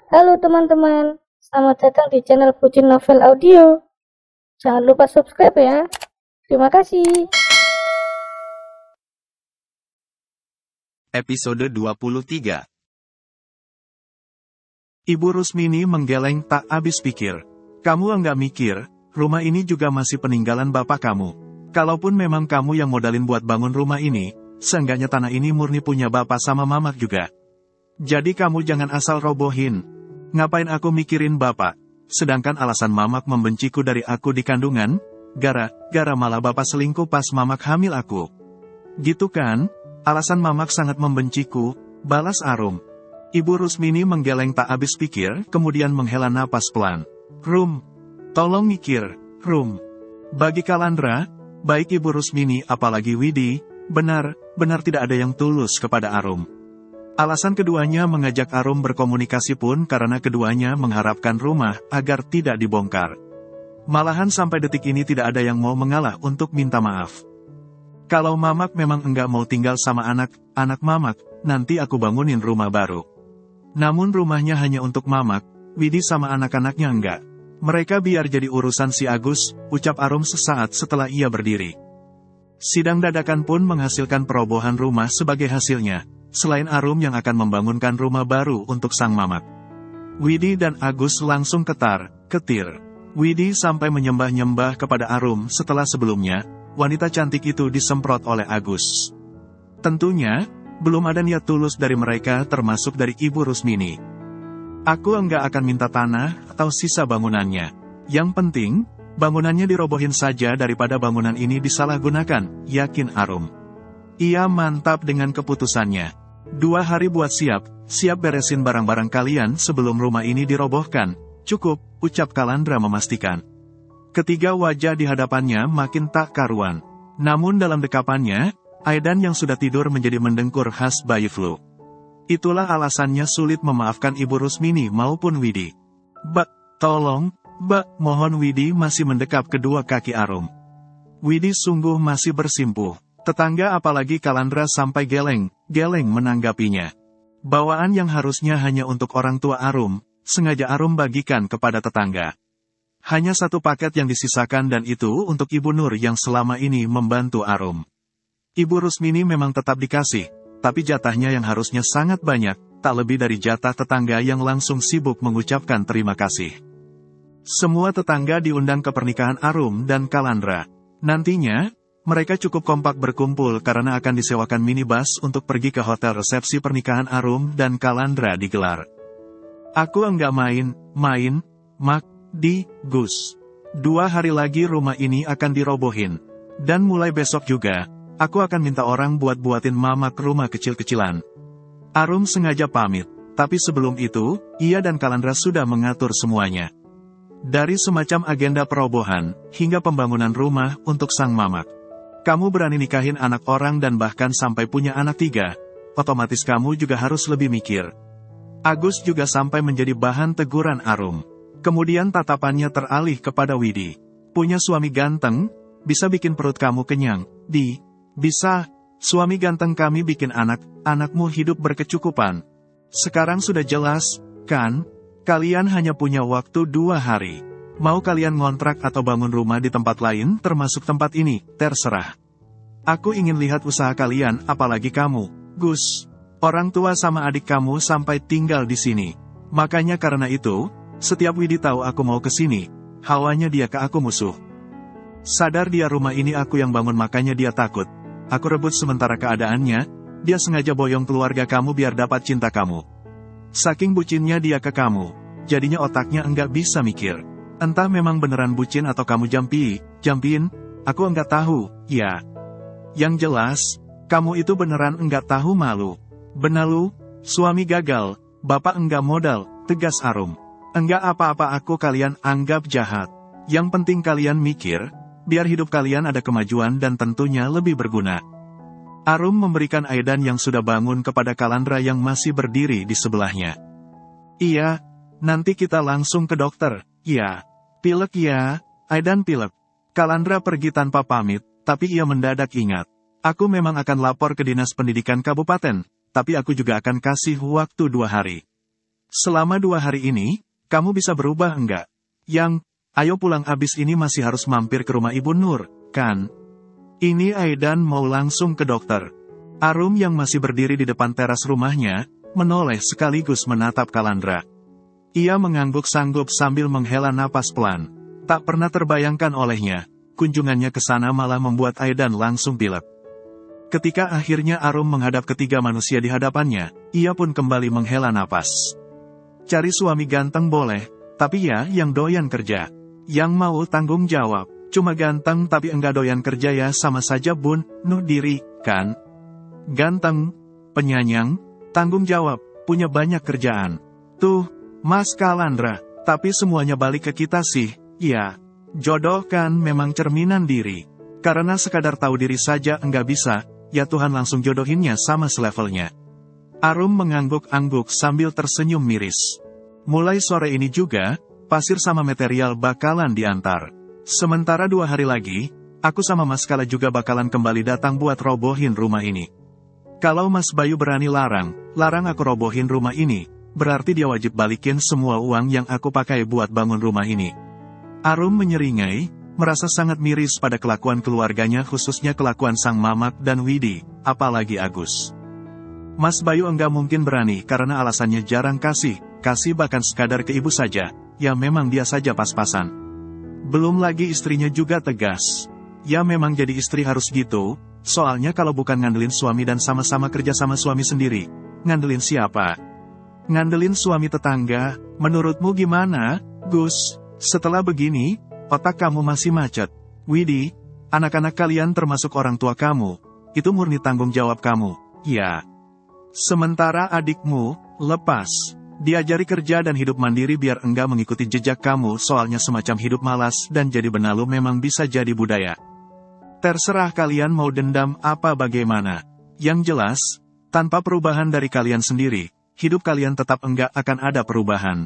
Halo teman-teman, selamat datang di channel Bucin Novel Audio. Jangan lupa subscribe ya. Terima kasih. Episode 23. Ibu Rusmini menggeleng tak habis pikir. Kamu enggak mikir, rumah ini juga masih peninggalan bapak kamu. Kalaupun memang kamu yang modalin buat bangun rumah ini, seenggaknya tanah ini murni punya bapak sama mamak juga. Jadi kamu jangan asal robohin. Ngapain aku mikirin bapak? Sedangkan alasan mamak membenciku dari aku di kandungan, gara-gara malah bapak selingkuh pas mamak hamil aku. Gitu kan? Alasan mamak sangat membenciku, balas Arum. Ibu Rusmini menggeleng tak habis pikir, kemudian menghela napas pelan. Rum, tolong mikir, Rum. Bagi Kalandra, baik Ibu Rusmini apalagi Widi, benar tidak ada yang tulus kepada Arum. Alasan keduanya mengajak Arum berkomunikasi pun karena keduanya mengharapkan rumah agar tidak dibongkar. Malahan sampai detik ini tidak ada yang mau mengalah untuk minta maaf. Kalau mamak memang enggak mau tinggal sama anak mamak, nanti aku bangunin rumah baru. Namun rumahnya hanya untuk mamak, Widi sama anak-anaknya enggak. Mereka biar jadi urusan si Agus, ucap Arum sesaat setelah ia berdiri. Sidang dadakan pun menghasilkan perobohan rumah sebagai hasilnya. Selain Arum yang akan membangunkan rumah baru untuk sang mamak. Widi dan Agus langsung ketir. Widi sampai menyembah-nyembah kepada Arum setelah sebelumnya, wanita cantik itu disemprot oleh Agus. Tentunya, belum ada niat tulus dari mereka termasuk dari Ibu Rusmini. Aku enggak akan minta tanah atau sisa bangunannya. Yang penting, bangunannya dirobohin saja daripada bangunan ini disalahgunakan, yakin Arum. Ia mantap dengan keputusannya. 2 hari buat siap beresin barang-barang kalian sebelum rumah ini dirobohkan. Cukup, ucap Kalandra memastikan. Ketiga wajah di hadapannya makin tak karuan. Namun dalam dekapannya, Aidan yang sudah tidur menjadi mendengkur khas bayi flu. Itulah alasannya sulit memaafkan Ibu Rusmini maupun Widi. Mohon Widi masih mendekap kedua kaki Arum. Widi sungguh masih bersimpuh. Tetangga apalagi Kalandra sampai geleng menanggapinya. Bawaan yang harusnya hanya untuk orang tua Arum, sengaja Arum bagikan kepada tetangga. Hanya 1 paket yang disisakan dan itu untuk Ibu Nur yang selama ini membantu Arum. Ibu Rusmini memang tetap dikasih, tapi jatahnya yang harusnya sangat banyak, tak lebih dari jatah tetangga yang langsung sibuk mengucapkan terima kasih. Semua tetangga diundang ke pernikahan Arum dan Kalandra. Nantinya, mereka cukup kompak berkumpul karena akan disewakan minibus untuk pergi ke hotel resepsi pernikahan Arum dan Kalandra digelar. Aku enggak main, Gus. 2 hari lagi rumah ini akan dirobohin. Dan mulai besok juga, aku akan minta orang buatin mamak rumah kecil-kecilan. Arum sengaja pamit, tapi sebelum itu, ia dan Kalandra sudah mengatur semuanya. Dari semacam agenda perobohan, hingga pembangunan rumah untuk sang mamak. Kamu berani nikahin anak orang dan bahkan sampai punya anak 3, otomatis kamu juga harus lebih mikir. Agus juga sampai menjadi bahan teguran Arum. Kemudian tatapannya teralih kepada Widi. Punya suami ganteng, bisa bikin perut kamu kenyang. Bisa, suami ganteng kami bikin anakmu hidup berkecukupan. Sekarang sudah jelas, kan? Kalian hanya punya waktu 2 hari. Mau kalian ngontrak atau bangun rumah di tempat lain termasuk tempat ini, terserah. Aku ingin lihat usaha kalian, apalagi kamu, Gus. Orang tua sama adik kamu sampai tinggal di sini. Makanya karena itu, setiap Widi tahu aku mau ke sini, hawanya dia ke aku musuh. Sadar dia rumah ini aku yang bangun makanya dia takut. Aku rebut sementara keadaannya, dia sengaja boyong keluarga kamu biar dapat cinta kamu. Saking bucinnya dia ke kamu, jadinya otaknya enggak bisa mikir. Entah memang beneran bucin atau kamu jampiin, aku enggak tahu, ya. Yang jelas, kamu itu beneran enggak tahu malu. Benalu, suami gagal, bapak enggak modal, tegas Arum. Enggak apa-apa aku kalian anggap jahat. Yang penting kalian mikir, biar hidup kalian ada kemajuan dan tentunya lebih berguna. Arum memberikan Aidan yang sudah bangun kepada Kalandra yang masih berdiri di sebelahnya. Iya, nanti kita langsung ke dokter. Ya, pilek ya, Aidan pilek. Kalandra pergi tanpa pamit, tapi ia mendadak ingat. Aku memang akan lapor ke Dinas Pendidikan Kabupaten, tapi aku juga akan kasih waktu 2 hari. Selama 2 hari ini, kamu bisa berubah enggak? Yang, ayo pulang abis ini masih harus mampir ke rumah Ibu Nur, kan? Ini Aidan mau langsung ke dokter. Arum yang masih berdiri di depan teras rumahnya, menoleh sekaligus menatap Kalandra. Ia mengangguk-sangguk sambil menghela napas pelan. Tak pernah terbayangkan olehnya, kunjungannya ke sana malah membuat Aidan langsung pilek. Ketika akhirnya Arum menghadap ketiga manusia di hadapannya, ia pun kembali menghela napas. Cari suami ganteng boleh, tapi ya yang doyan kerja. Yang mau tanggung jawab, cuma ganteng tapi enggak doyan kerja ya sama saja bunuh diri, kan? Ganteng, penyayang, tanggung jawab, punya banyak kerjaan. Tuh, Mas Kalandra, tapi semuanya balik ke kita sih. Ya, jodoh kan memang cerminan diri. Karena sekadar tahu diri saja enggak bisa, ya Tuhan langsung jodohinnya sama selevelnya. Arum mengangguk-angguk sambil tersenyum miris. Mulai sore ini juga, pasir sama material bakalan diantar. Sementara 2 hari lagi, aku sama Mas Kala juga bakalan kembali datang buat robohin rumah ini. Kalau Mas Bayu berani larang aku robohin rumah ini, berarti dia wajib balikin semua uang yang aku pakai buat bangun rumah ini. Arum menyeringai, merasa sangat miris pada kelakuan keluarganya khususnya kelakuan sang Mamat dan Widi, apalagi Agus. Mas Bayu enggak mungkin berani karena alasannya jarang kasih bahkan sekadar ke ibu saja, ya memang dia saja pas-pasan. Belum lagi istrinya juga tegas. Ya memang jadi istri harus gitu, soalnya kalau bukan ngandelin suami dan sama-sama kerja sama suami sendiri, ngandelin siapa? Ngandelin suami tetangga, menurutmu gimana, Gus? Setelah begini, otak kamu masih macet. Widi, anak-anak kalian termasuk orang tua kamu, itu murni tanggung jawab kamu, ya. Sementara adikmu, lepas. Diajari kerja dan hidup mandiri biar enggak mengikuti jejak kamu soalnya semacam hidup malas dan jadi benalu memang bisa jadi budaya. Terserah kalian mau dendam apa bagaimana. Yang jelas, tanpa perubahan dari kalian sendiri, hidup kalian tetap enggak akan ada perubahan.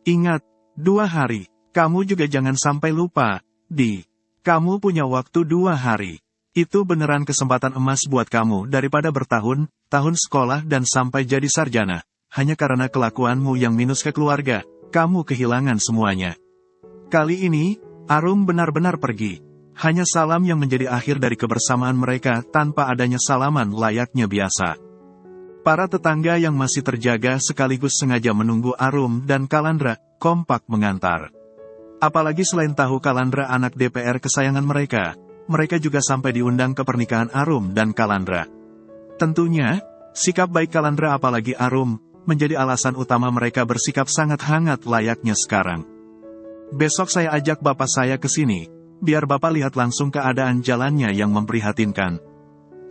Ingat, 2 hari. Kamu juga jangan sampai lupa, kamu punya waktu 2 hari. Itu beneran kesempatan emas buat kamu daripada bertahun-tahun sekolah dan sampai jadi sarjana. Hanya karena kelakuanmu yang minus ke keluarga, kamu kehilangan semuanya. Kali ini, Arum benar-benar pergi. Hanya salam yang menjadi akhir dari kebersamaan mereka tanpa adanya salaman layaknya biasa. Para tetangga yang masih terjaga sekaligus sengaja menunggu Arum dan Kalandra, kompak mengantar. Apalagi selain tahu Kalandra anak DPR kesayangan mereka juga sampai diundang ke pernikahan Arum dan Kalandra. Tentunya, sikap baik Kalandra apalagi Arum, menjadi alasan utama mereka bersikap sangat hangat layaknya sekarang. Besok saya ajak bapak saya ke sini, biar bapak lihat langsung keadaan jalannya yang memprihatinkan.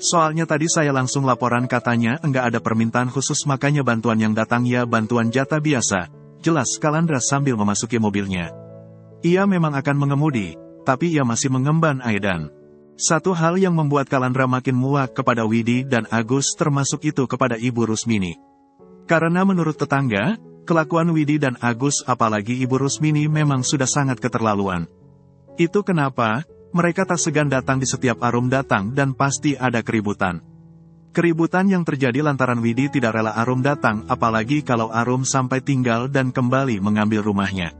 Soalnya tadi saya langsung laporan katanya enggak ada permintaan khusus makanya bantuan yang datang ya bantuan jatah biasa, jelas Kalandra sambil memasuki mobilnya. Ia memang akan mengemudi, tapi ia masih mengemban Aidan. Satu hal yang membuat Kalandra makin muak kepada Widi dan Agus termasuk itu kepada Ibu Rusmini. Karena menurut tetangga, kelakuan Widi dan Agus apalagi Ibu Rusmini memang sudah sangat keterlaluan. Itu kenapa, mereka tak segan datang di setiap Arum datang dan pasti ada keributan. Keributan yang terjadi lantaran Widi tidak rela Arum datang apalagi kalau Arum sampai tinggal dan kembali mengambil rumahnya.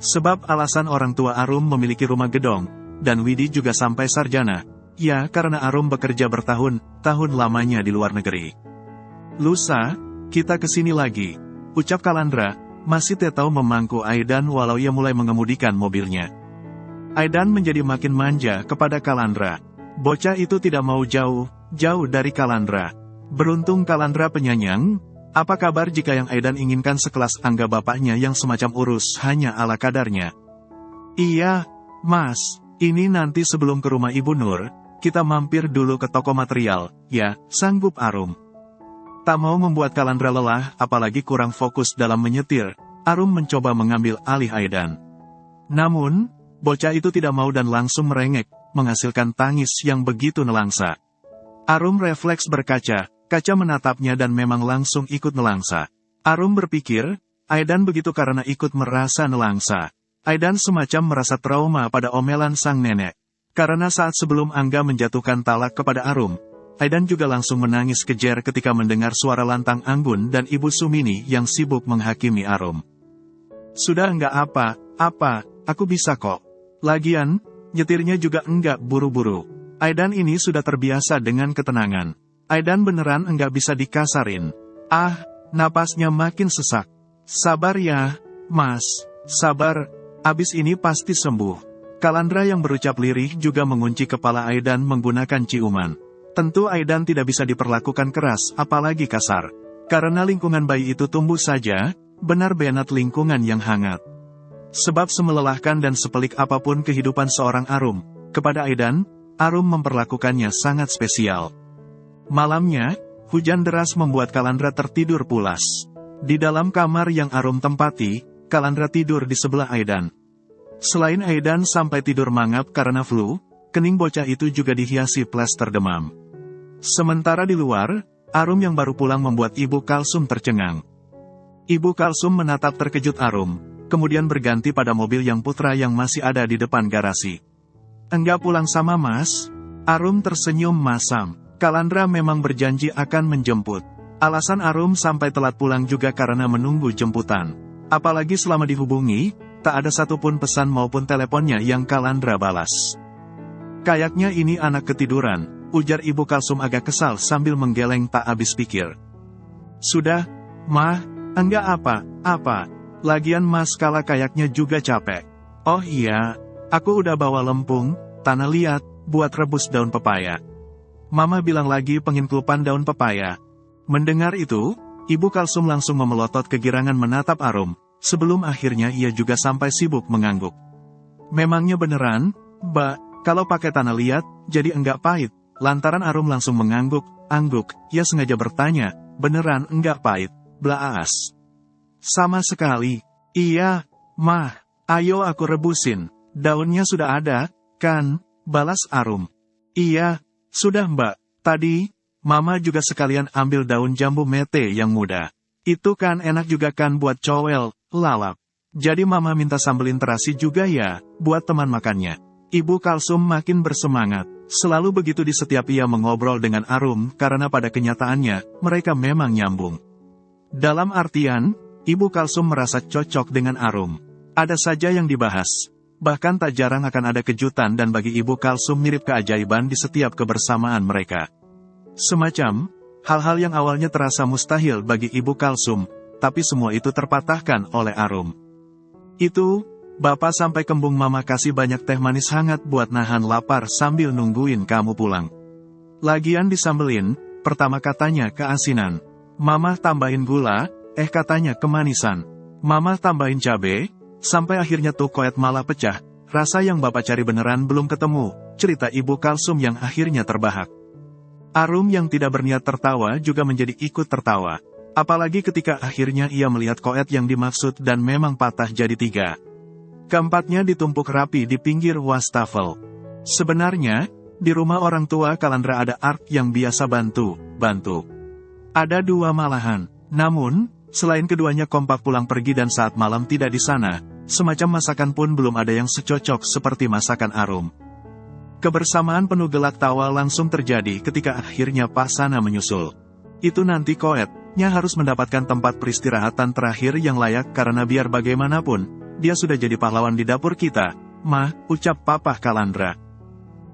Sebab alasan orang tua Arum memiliki rumah gedong, dan Widi juga sampai sarjana, ya karena Arum bekerja bertahun-tahun lamanya di luar negeri. Lusa, kita kesini lagi, ucap Kalandra, masih tetau memangku Aidan walau ia mulai mengemudikan mobilnya. Aidan menjadi makin manja kepada Kalandra. Bocah itu tidak mau jauh dari Kalandra. Beruntung Kalandra penyayang. Apa kabar jika yang Aidan inginkan sekelas angga bapaknya yang semacam urus hanya ala kadarnya? Iya, Mas, ini nanti sebelum ke rumah Ibu Nur, kita mampir dulu ke toko material, ya, sanggup Arum. Tak mau membuat Kalandra lelah, apalagi kurang fokus dalam menyetir, Arum mencoba mengambil alih Aidan. Namun, bocah itu tidak mau dan langsung merengek, menghasilkan tangis yang begitu nelangsa. Arum refleks berkaca. Kaca menatapnya dan memang langsung ikut nelangsa. Arum berpikir, Aidan begitu karena ikut merasa nelangsa. Aidan semacam merasa trauma pada omelan sang nenek. Karena saat sebelum Angga menjatuhkan talak kepada Arum, Aidan juga langsung menangis kejer ketika mendengar suara lantang Anggun dan Ibu Sumini yang sibuk menghakimi Arum. Sudah enggak apa-apa, aku bisa kok. Lagian, nyetirnya juga enggak buru-buru. Aidan ini sudah terbiasa dengan ketenangan. Aidan beneran enggak bisa dikasarin. Napasnya makin sesak. Sabar ya, Mas. Sabar, abis ini pasti sembuh. Kalandra yang berucap lirih juga mengunci kepala Aidan menggunakan ciuman. Tentu Aidan tidak bisa diperlakukan keras, apalagi kasar. Karena lingkungan bayi itu tumbuh saja, benar-benar lingkungan yang hangat. Sebab semelelahkan dan sepelik apapun kehidupan seorang Arum, kepada Aidan, Arum memperlakukannya sangat spesial. Malamnya, hujan deras membuat Kalandra tertidur pulas. Di dalam kamar yang Arum tempati, Kalandra tidur di sebelah Aidan. Selain Aidan sampai tidur mangap karena flu, kening bocah itu juga dihiasi plester demam. Sementara di luar, Arum yang baru pulang membuat Ibu Kalsum tercengang. Ibu Kalsum menatap terkejut Arum, kemudian berganti pada mobil yang Putra yang masih ada di depan garasi. Enggak pulang sama Mas? Arum tersenyum masam. Kalandra memang berjanji akan menjemput. Alasan Arum sampai telat pulang juga karena menunggu jemputan. Apalagi selama dihubungi, tak ada satupun pesan maupun teleponnya yang Kalandra balas. Kayaknya ini anak ketiduran, ujar Ibu Kalsum agak kesal sambil menggeleng tak habis pikir. Sudah, Mah, enggak apa-apa. Lagian Mas Kala kayaknya juga capek. Oh iya, aku udah bawa lempung, tanah liat, buat rebus daun pepaya. Mama bilang lagi pengen kelupan daun pepaya. Mendengar itu, Ibu Kalsum langsung memelotot kegirangan menatap Arum, sebelum akhirnya ia juga sampai sibuk mengangguk. Memangnya beneran, Mbak, kalau pakai tanah liat, jadi enggak pahit? Lantaran Arum langsung mengangguk, ia sengaja bertanya, beneran enggak pahit, Blaas? Sama sekali. Iya, Mah, ayo aku rebusin. Daunnya sudah ada, kan? Balas Arum. Iya, sudah Mbak. Tadi, Mama juga sekalian ambil daun jambu mete yang muda. Itu kan enak juga kan buat cowel, lalap. Jadi Mama minta sambelin terasi juga ya, buat teman makannya. Ibu Kalsum makin bersemangat. Selalu begitu di setiap ia mengobrol dengan Arum karena pada kenyataannya, mereka memang nyambung. Dalam artian, Ibu Kalsum merasa cocok dengan Arum. Ada saja yang dibahas. Bahkan tak jarang akan ada kejutan dan bagi Ibu Kalsum mirip keajaiban di setiap kebersamaan mereka. Semacam, hal-hal yang awalnya terasa mustahil bagi Ibu Kalsum, tapi semua itu terpatahkan oleh Arum. Itu, Bapak sampai kembung Mama kasih banyak teh manis hangat buat nahan lapar sambil nungguin kamu pulang. Lagian disambelin, pertama katanya keasinan. Mama tambahin gula, katanya kemanisan. Mama tambahin cabe, sampai akhirnya tuh koet malah pecah. Rasa yang Bapak cari beneran belum ketemu, cerita Ibu Kalsum yang akhirnya terbahak. Arum yang tidak berniat tertawa juga menjadi ikut tertawa. Apalagi ketika akhirnya ia melihat koet yang dimaksud dan memang patah jadi 3. Keempatnya ditumpuk rapi di pinggir wastafel. Sebenarnya, di rumah orang tua Kalandra ada Ark yang biasa bantu. Ada 2 malahan. Namun, selain keduanya kompak pulang pergi dan saat malam tidak di sana, semacam masakan pun belum ada yang secocok seperti masakan Arum. Kebersamaan penuh gelak tawa langsung terjadi ketika akhirnya Pak Sana menyusul. Itu nanti koetnya harus mendapatkan tempat peristirahatan terakhir yang layak karena biar bagaimanapun, dia sudah jadi pahlawan di dapur kita, Mah, ucap Papa Kalandra.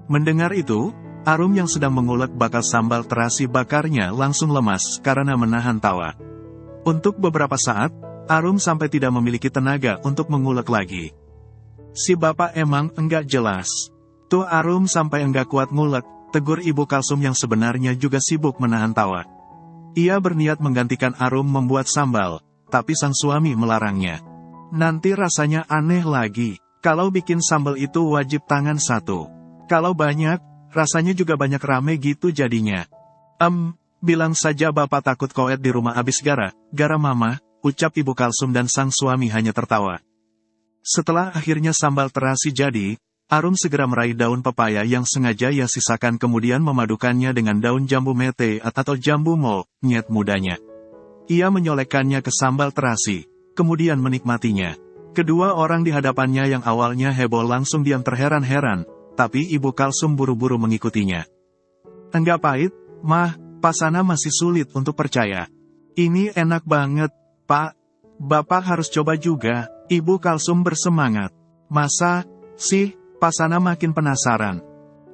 Mendengar itu, Arum yang sedang mengulek bakal sambal terasi bakarnya langsung lemas karena menahan tawa. Untuk beberapa saat, Arum sampai tidak memiliki tenaga untuk mengulek lagi. Si bapak emang enggak jelas. Tuh Arum sampai enggak kuat ngulek, tegur Ibu Kalsum yang sebenarnya juga sibuk menahan tawa. Ia berniat menggantikan Arum membuat sambal, tapi sang suami melarangnya. Nanti rasanya aneh lagi. Kalau bikin sambal itu wajib tangan 1. Kalau banyak, rasanya juga banyak rame gitu jadinya. Bilang saja bapak takut koet di rumah abis gara Mama, ucap Ibu Kalsum dan sang suami hanya tertawa. Setelah akhirnya sambal terasi jadi, Arum segera meraih daun pepaya yang sengaja ia sisakan kemudian memadukannya dengan daun jambu mete atau jambu monyet mudanya. Ia menyolekkannya ke sambal terasi, kemudian menikmatinya. Kedua orang di hadapannya yang awalnya heboh langsung diam terheran-heran, tapi Ibu Kalsum buru-buru mengikutinya. Enggak pahit, Mah, Pasana masih sulit untuk percaya. Ini enak banget, Pak. Bapak harus coba juga. Ibu Kalsum bersemangat. Masa sih? Pasana makin penasaran.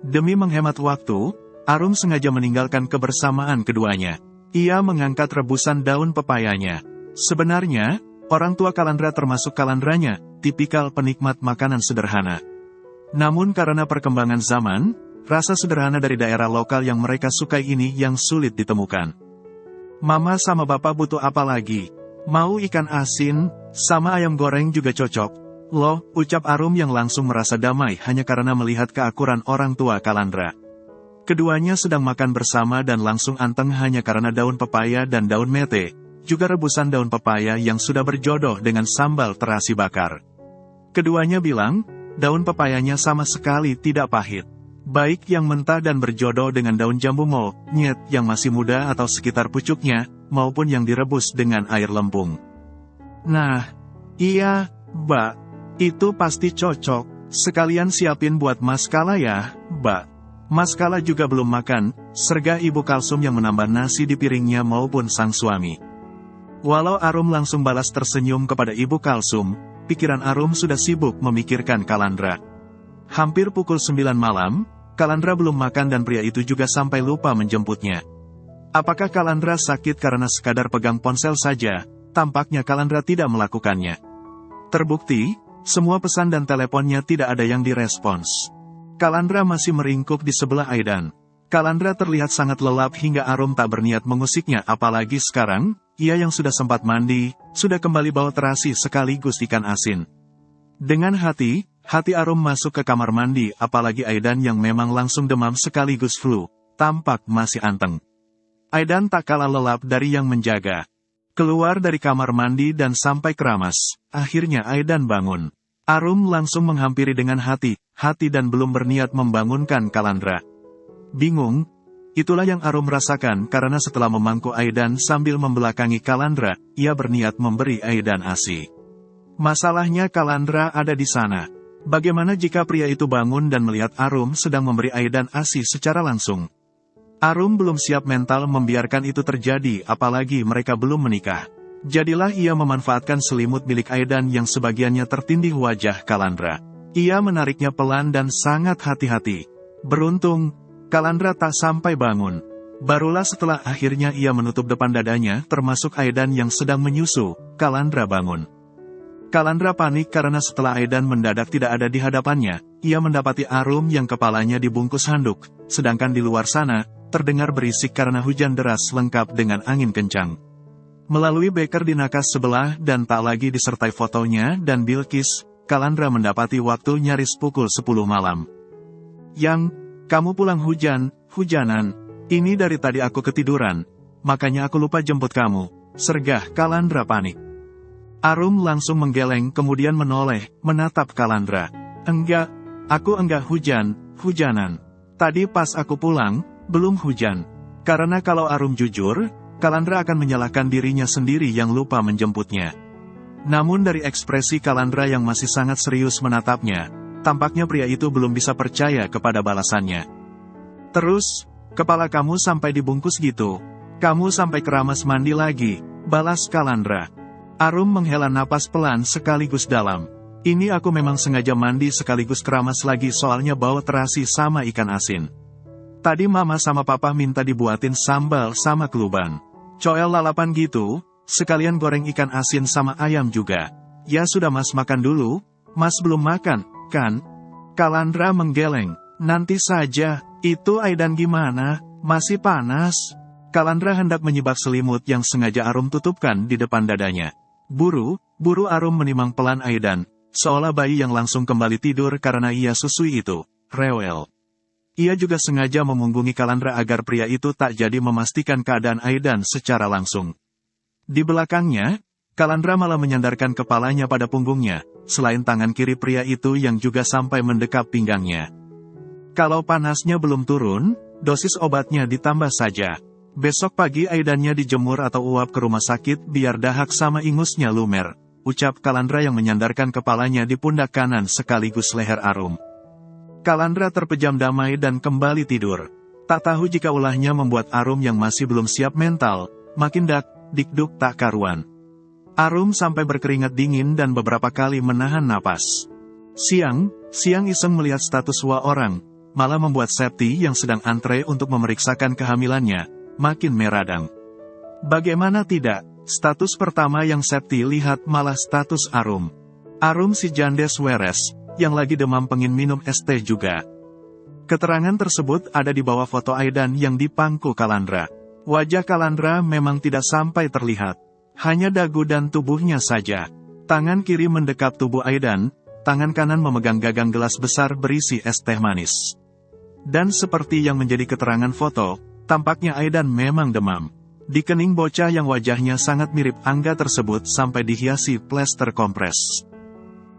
Demi menghemat waktu, Arum sengaja meninggalkan kebersamaan keduanya. Ia mengangkat rebusan daun pepayanya. Sebenarnya, orang tua Kalandra termasuk Kalandranya, tipikal penikmat makanan sederhana. Namun karena perkembangan zaman, rasa sederhana dari daerah lokal yang mereka sukai ini yang sulit ditemukan. Mama sama Bapak butuh apa lagi? Mau ikan asin, sama ayam goreng juga cocok. Loh, ucap Arum yang langsung merasa damai hanya karena melihat keakuran orang tua Kalandra. Keduanya sedang makan bersama dan langsung anteng hanya karena daun pepaya dan daun mete, juga rebusan daun pepaya yang sudah berjodoh dengan sambal terasi bakar. Keduanya bilang, daun pepayanya sama sekali tidak pahit. Baik yang mentah dan berjodoh dengan daun jambu monyet yang masih muda atau sekitar pucuknya, maupun yang direbus dengan air lempung. Nah, iya, Mbak, itu pasti cocok. Sekalian siapin buat Mas Kala ya, Mbak. Mas Kala juga belum makan, sergah Ibu Kalsum yang menambah nasi di piringnya maupun sang suami. Walau Arum langsung balas tersenyum kepada Ibu Kalsum, pikiran Arum sudah sibuk memikirkan Kalandra. Hampir pukul 9 malam, Kalandra belum makan dan pria itu juga sampai lupa menjemputnya. Apakah Kalandra sakit karena sekadar pegang ponsel saja? Tampaknya Kalandra tidak melakukannya. Terbukti, semua pesan dan teleponnya tidak ada yang direspons. Kalandra masih meringkuk di sebelah Aidan. Kalandra terlihat sangat lelap hingga Arum tak berniat mengusiknya, apalagi sekarang, ia yang sudah sempat mandi, sudah kembali bawa terasi sekaligus ikan asin. Dengan hati Arum masuk ke kamar mandi, apalagi Aidan yang memang langsung demam sekaligus flu, tampak masih anteng. Aidan tak kalah lelap dari yang menjaga. Keluar dari kamar mandi dan sampai keramas, akhirnya Aidan bangun. Arum langsung menghampiri dengan hati dan belum berniat membangunkan Kalandra. Bingung, itulah yang Arum rasakan karena setelah memangku Aidan sambil membelakangi Kalandra, ia berniat memberi Aidan ASI. Masalahnya Kalandra ada di sana. Bagaimana jika pria itu bangun dan melihat Arum sedang memberi Aidan ASI secara langsung? Arum belum siap mental membiarkan itu terjadi, apalagi mereka belum menikah. Jadilah ia memanfaatkan selimut milik Aidan yang sebagiannya tertindih wajah Kalandra. Ia menariknya pelan dan sangat hati-hati. Beruntung, Kalandra tak sampai bangun. Barulah setelah akhirnya ia menutup depan dadanya termasuk Aidan yang sedang menyusu, Kalandra bangun. Kalandra panik karena setelah Aidan mendadak tidak ada di hadapannya, ia mendapati Arum yang kepalanya dibungkus handuk, sedangkan di luar sana, terdengar berisik karena hujan deras lengkap dengan angin kencang. Melalui beker di nakas sebelah dan tak lagi disertai fotonya dan Bilqis, Kalandra mendapati waktu nyaris pukul 10 malam. Yang, kamu pulang hujanan, ini dari tadi aku ketiduran, makanya aku lupa jemput kamu, sergah Kalandra panik. Arum langsung menggeleng kemudian menoleh, menatap Kalandra. Enggak, aku enggak hujanan. Tadi pas aku pulang, belum hujan. Karena kalau Arum jujur, Kalandra akan menyalahkan dirinya sendiri yang lupa menjemputnya. Namun dari ekspresi Kalandra yang masih sangat serius menatapnya, tampaknya pria itu belum bisa percaya kepada balasannya. Terus, kepala kamu sampai dibungkus gitu. Kamu sampai keramas mandi lagi, balas Kalandra. Arum menghela napas pelan sekaligus dalam. Ini aku memang sengaja mandi sekaligus keramas lagi soalnya bawa terasi sama ikan asin. Tadi mama sama papa minta dibuatin sambal sama keluban. Coel lalapan gitu, sekalian goreng ikan asin sama ayam juga. Ya sudah mas makan dulu, mas belum makan, kan? Kalandra menggeleng, nanti saja, itu Aidan gimana, masih panas? Kalandra hendak menyibak selimut yang sengaja Arum tutupkan di depan dadanya. Buru Arum menimang pelan Aidan, seolah bayi yang langsung kembali tidur karena ia susui itu, rewel. Ia juga sengaja memunggungi Kalandra agar pria itu tak jadi memastikan keadaan Aidan secara langsung. Di belakangnya, Kalandra malah menyandarkan kepalanya pada punggungnya, selain tangan kiri pria itu yang juga sampai mendekap pinggangnya. Kalau panasnya belum turun, dosis obatnya ditambah saja. Besok pagi Aidannya dijemur atau uap ke rumah sakit biar dahak sama ingusnya lumer, ucap Kalandra yang menyandarkan kepalanya di pundak kanan sekaligus leher Arum. Kalandra terpejam damai dan kembali tidur. Tak tahu jika ulahnya membuat Arum yang masih belum siap mental, makin dikduk tak karuan. Arum sampai berkeringat dingin dan beberapa kali menahan napas. Siang iseng melihat status orang, malah membuat Septi yang sedang antre untuk memeriksakan kehamilannya, makin meradang. Bagaimana tidak, status pertama yang Septi lihat malah status Arum. Arum si Jandes Weres, yang lagi demam pengin minum es teh juga. Keterangan tersebut ada di bawah foto Aidan yang dipangku Kalandra. Wajah Kalandra memang tidak sampai terlihat. Hanya dagu dan tubuhnya saja. Tangan kiri mendekap tubuh Aidan, tangan kanan memegang gagang gelas besar berisi es teh manis. Dan seperti yang menjadi keterangan foto, tampaknya Aidan memang demam. Di kening bocah yang wajahnya sangat mirip Angga tersebut sampai dihiasi plester kompres.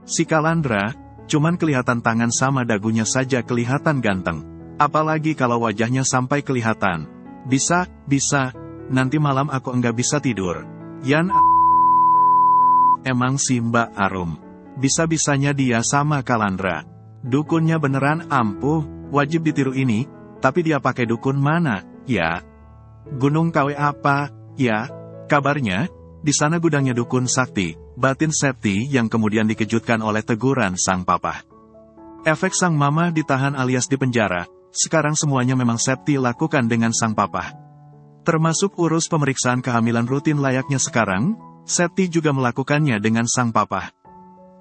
Si Kalandra, cuman kelihatan tangan sama dagunya saja kelihatan ganteng. Apalagi kalau wajahnya sampai kelihatan. Bisa, nanti malam aku enggak bisa tidur. Yan emang si Mbak Arum. Bisa-bisanya dia sama Kalandra. Dukunnya beneran ampuh, wajib ditiru ini, tapi dia pakai dukun mana, ya? Gunung KW apa, ya? Kabarnya, di sana gudangnya dukun sakti, batin Septi yang kemudian dikejutkan oleh teguran sang papa. Efek sang mama ditahan alias dipenjara, sekarang semuanya memang Septi lakukan dengan sang papa. Termasuk urus pemeriksaan kehamilan rutin layaknya sekarang, Septi juga melakukannya dengan sang papa.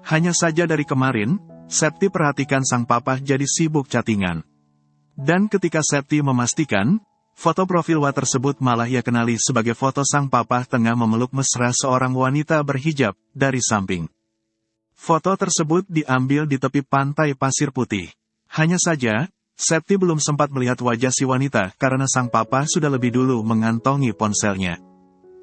Hanya saja dari kemarin, Septi perhatikan sang papa jadi sibuk chattingan. Dan ketika Septi memastikan, foto profil Wa tersebut malah ia kenali sebagai foto sang papa tengah memeluk mesra seorang wanita berhijab dari samping. Foto tersebut diambil di tepi pantai pasir putih. Hanya saja, Septi belum sempat melihat wajah si wanita karena sang papa sudah lebih dulu mengantongi ponselnya.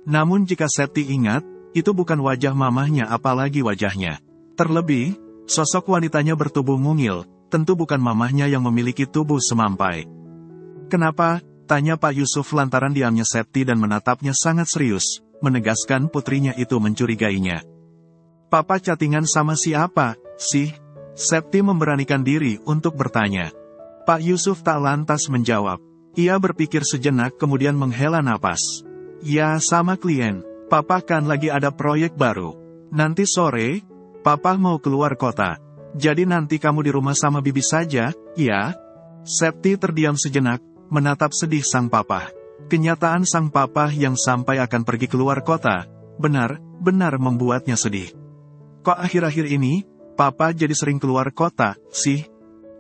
Namun jika Septi ingat, itu bukan wajah mamahnya apalagi wajahnya. Terlebih, sosok wanitanya bertubuh mungil, tentu bukan mamahnya yang memiliki tubuh semampai. Kenapa? Tanya Pak Yusuf lantaran diamnya Septi dan menatapnya sangat serius, menegaskan putrinya itu mencurigainya. Papa chattingan sama siapa, sih? Septi memberanikan diri untuk bertanya. Pak Yusuf tak lantas menjawab. Ia berpikir sejenak kemudian menghela napas. Ya sama klien, Papa kan lagi ada proyek baru. Nanti sore, Papa mau keluar kota. Jadi nanti kamu di rumah sama Bibi saja, ya? Septi terdiam sejenak, menatap sedih sang papa. Kenyataan sang papa yang sampai akan pergi keluar kota, benar-benar membuatnya sedih. Kok akhir-akhir ini, Papa jadi sering keluar kota, sih?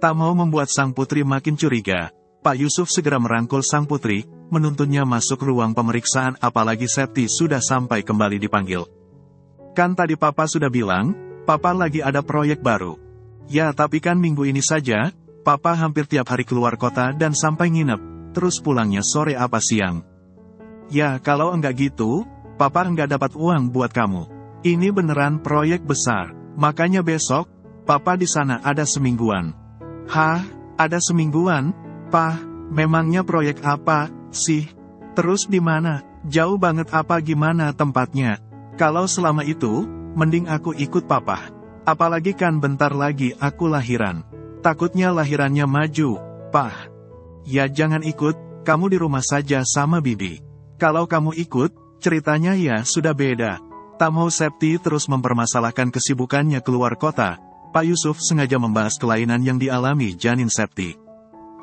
Tak mau membuat sang putri makin curiga, Pak Yusuf segera merangkul sang putri, menuntunnya masuk ruang pemeriksaan apalagi Septi sudah sampai kembali dipanggil. Kan tadi Papa sudah bilang, Papa lagi ada proyek baru. Ya tapi kan minggu ini saja, Papa hampir tiap hari keluar kota dan sampai nginep, terus pulangnya sore apa siang. Ya kalau enggak gitu, Papa enggak dapat uang buat kamu. Ini beneran proyek besar, makanya besok, Papa di sana ada semingguan. Hah, ada semingguan? Pah, memangnya proyek apa, sih? Terus di mana? Jauh banget apa gimana tempatnya? Kalau selama itu, mending aku ikut Papa. Apalagi kan bentar lagi aku lahiran. Takutnya lahirannya maju, Pah. Ya jangan ikut, kamu di rumah saja sama Bibi. Kalau kamu ikut, ceritanya ya sudah beda. Tak mau Septi terus mempermasalahkan kesibukannya keluar kota. Pak Yusuf sengaja membahas kelainan yang dialami janin Septi.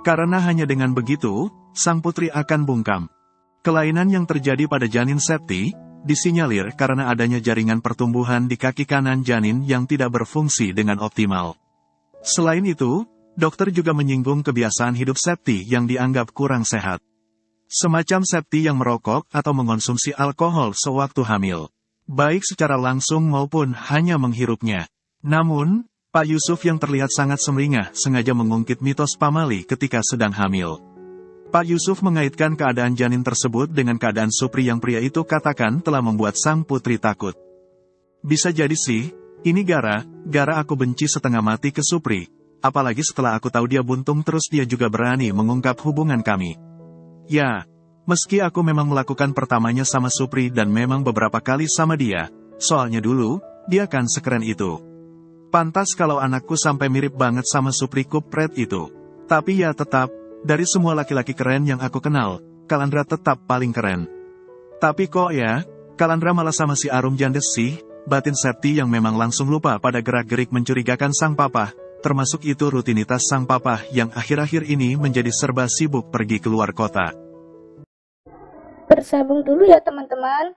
Karena hanya dengan begitu, sang putri akan bungkam. Kelainan yang terjadi pada janin Septi, disinyalir karena adanya jaringan pertumbuhan di kaki kanan janin yang tidak berfungsi dengan optimal. Selain itu, dokter juga menyinggung kebiasaan hidup Septi yang dianggap kurang sehat. Semacam Septi yang merokok atau mengonsumsi alkohol sewaktu hamil. Baik secara langsung maupun hanya menghirupnya. Namun, Pak Yusuf yang terlihat sangat sumringah sengaja mengungkit mitos pamali ketika sedang hamil. Pak Yusuf mengaitkan keadaan janin tersebut dengan keadaan Supri yang pria itu katakan telah membuat sang putri takut. Bisa jadi sih, ini gara aku benci setengah mati ke Supri, apalagi setelah aku tahu dia buntung terus dia juga berani mengungkap hubungan kami. Ya, meski aku memang melakukan pertamanya sama Supri dan memang beberapa kali sama dia, soalnya dulu, dia kan sekeren itu. Pantas kalau anakku sampai mirip banget sama Supri Kupret itu. Tapi ya tetap, Dari semua laki-laki keren yang aku kenal, Kalandra tetap paling keren. Tapi kok ya, Kalandra malah sama si Arum Jandes sih, batin Septi yang memang langsung lupa pada gerak-gerik mencurigakan sang papa, termasuk itu rutinitas sang papa yang akhir-akhir ini menjadi serba sibuk pergi keluar kota. Bersambung dulu ya teman-teman.